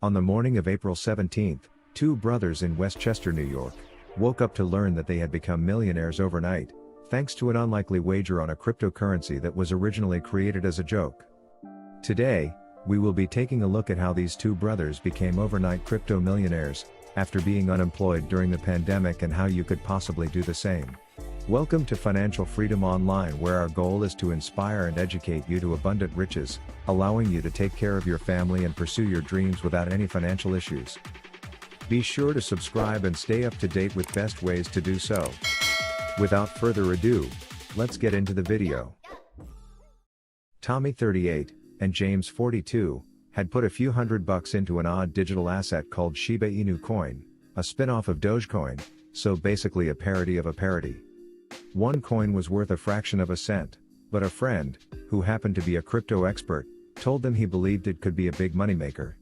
On the morning of April 17, two brothers in Westchester, New York, woke up to learn that they had become millionaires overnight, thanks to an unlikely wager on a cryptocurrency that was originally created as a joke. Today, we will be taking a look at how these two brothers became overnight crypto millionaires, after being unemployed during the pandemic, and how you could possibly do the same. Welcome to Financial Freedom Online, where our goal is to inspire and educate you to abundant riches, allowing you to take care of your family and pursue your dreams without any financial issues. Be sure to subscribe and stay up to date with best ways to do so. Without further adu, let's get into the video. Tommy, 38, and James, 42, had put a few $100 into an odd digital asset called Shiba Inu coin, a spin-off of Dogecoin, so basically a parody of a parody. One coin was worth a fraction of a cent, but a friend, who happened to be a crypto expert, told them he believed it could be a big moneymaker.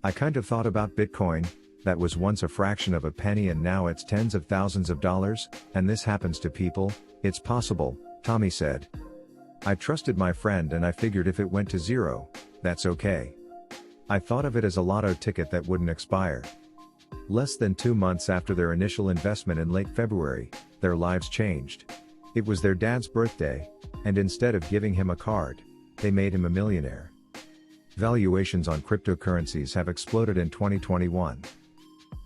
I kind of thought about Bitcoin, that was once a fraction of a penny and now it's tens of thousands of dollars, and this happens to people. It's possible, Tommy said. I trusted my friend and I figured if it went to zero, that's okay. I thought of it as a lotto ticket that wouldn't expire. Less than 2 months after their initial investment in late February, their lives changed. It was their dad's birthday, and instead of giving him a card, they made him a millionaire. Valuations on cryptocurrencies have exploded in 2021.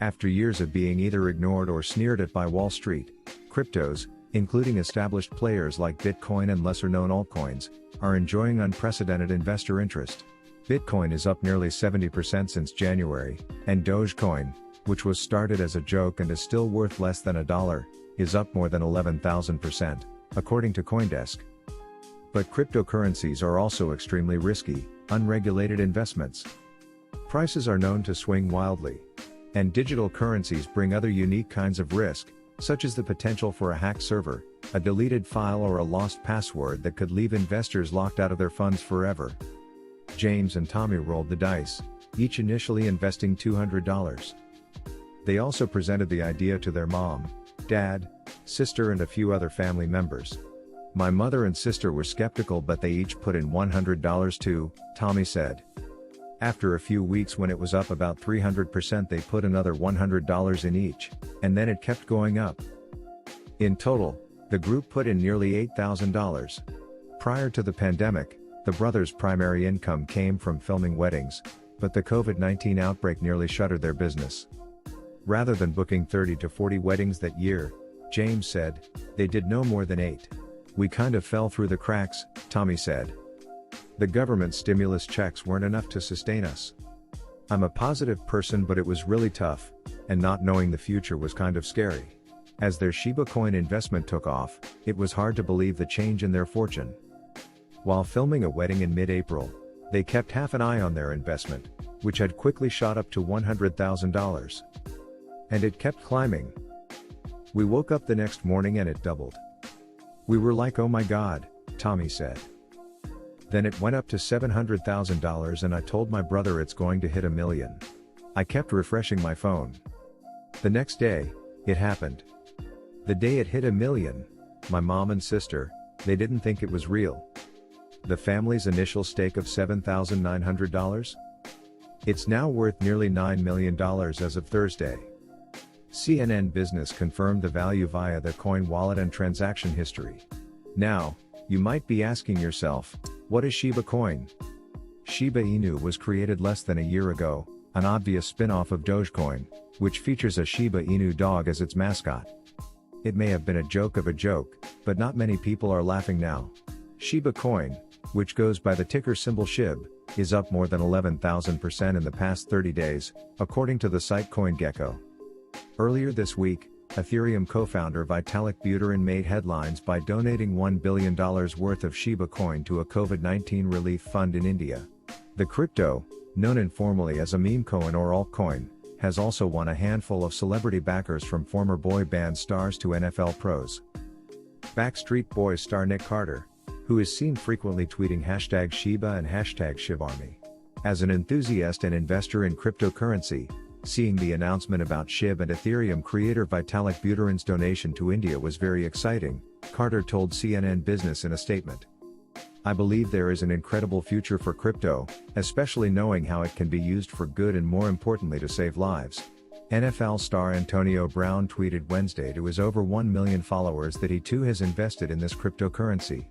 After years of being either ignored or sneered at by Wall Street, cryptos, including established players like Bitcoin and lesser-known altcoins, are enjoying unprecedented investor interest. Bitcoin is up nearly 70% since January, and Dogecoin, which was started as a joke and is still worth less than $1, is up more than 11,000%, according to CoinDesk. But cryptocurrencies are also extremely risky, unregulated investments. Prices are known to swing wildly. And digital currencies bring other unique kinds of risk, such as the potential for a hacked server, a deleted file, or a lost password that could leave investors locked out of their funds forever. James and Tommy rolled the dice, each initially investing $200. They also presented the idea to their mom, dad, sister, and a few other family members. My mother and sister were skeptical, but they each put in $100 too, Tommy said. After a few weeks, when it was up about 300%, they put another $100 in each, and then it kept going up. In total, the group put in nearly $8,000. Prior to the pandemic, the brothers' primary income came from filming weddings, but the COVID-19 outbreak nearly shuttered their business. Rather than booking 30 to 40 weddings that year, James said, they did no more than 8. We kind of fell through the cracks, Tommy said. The government stimulus checks weren't enough to sustain us. I'm a positive person, but it was really tough, and not knowing the future was kind of scary. As their Shiba coin investment took off, it was hard to believe the change in their fortune. While filming a wedding in mid-April, they kept half an eye on their investment, which had quickly shot up to $100,000. And it kept climbing. We woke up the next morning and it doubled. We were like, oh my God, Tommy said. Then it went up to $700,000 and I told my brother it's going to hit $1 million. I kept refreshing my phone. The next day, it happened. The day it hit $1 million, my mom and sister, they didn't think it was real. The family's initial stake of $7,900? It's now worth nearly $9 million as of Thursday. CNN Business confirmed the value via the coin wallet and transaction history. Now, you might be asking yourself, what is Shiba coin? Shiba Inu was created less than a year ago, an obvious spin-off of Dogecoin, which features a Shiba Inu dog as its mascot. It may have been a joke of a joke, but not many people are laughing now. Shiba coin, which goes by the ticker symbol SHIB, is up more than 11,000% in the past 30 days, according to the site CoinGecko. Earlier this week, Ethereum co-founder Vitalik Buterin made headlines by donating $1 billion worth of Shiba coin to a COVID-19 relief fund in India. The crypto, known informally as a meme coin or altcoin, has also won a handful of celebrity backers, from former boy band stars to NFL pros. Backstreet Boys star Nick Carter, who is seen frequently tweeting #Shiba and #ShibArmy. As an enthusiast and investor in cryptocurrency, seeing the announcement about SHIB and Ethereum creator Vitalik Buterin's donation to India was very exciting, Carter told CNN Business in a statement. I believe there is an incredible future for crypto, especially knowing how it can be used for good and more importantly to save lives. NFL star Antonio Brown tweeted Wednesday to his over 1 million followers that he too has invested in this cryptocurrency.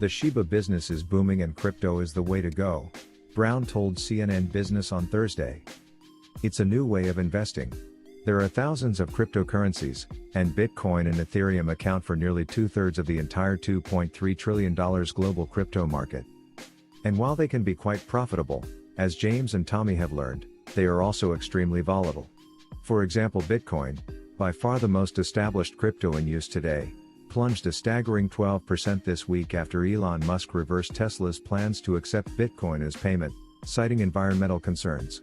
The Shiba business is booming and crypto is the way to go, Brown told CNN Business on Thursday. It's a new way of investing. There are thousands of cryptocurrencies, and Bitcoin and Ethereum account for nearly 2/3 of the entire $2.3 trillion global crypto market. And while they can be quite profitable, as James and Tommy have learned, they are also extremely volatile. For example, Bitcoin, by far the most established crypto in use today, plunged a staggering 12% this week after Elon Musk reversed Tesla's plans to accept Bitcoin as payment, citing environmental concerns.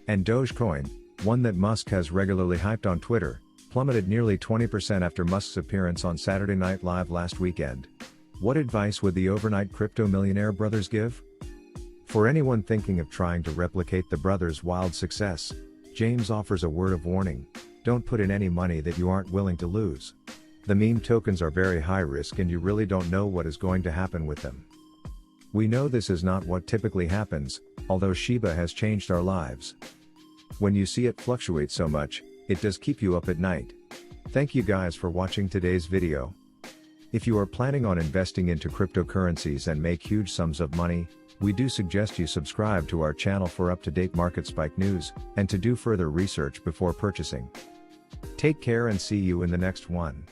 And Dogecoin, one that Musk has regularly hyped on Twitter, plummeted nearly 20% after Musk's appearance on Saturday Night Live last weekend. What advice would the overnight crypto millionaire brothers give? For anyone thinking of trying to replicate the brothers' wild success, James offers a word of warning: don't put in any money that you aren't willing to lose. The meme tokens are very high risk and you really don't know what is going to happen with them. We know this is not what typically happens, although Shiba has changed our lives. When you see it fluctuate so much, it does keep you up at night. Thank you guys for watching today's video. If you are planning on investing into cryptocurrencies and make huge sums of money, we do suggest you subscribe to our channel for up-to-date market spike news, and to do further research before purchasing. Take care and see you in the next one.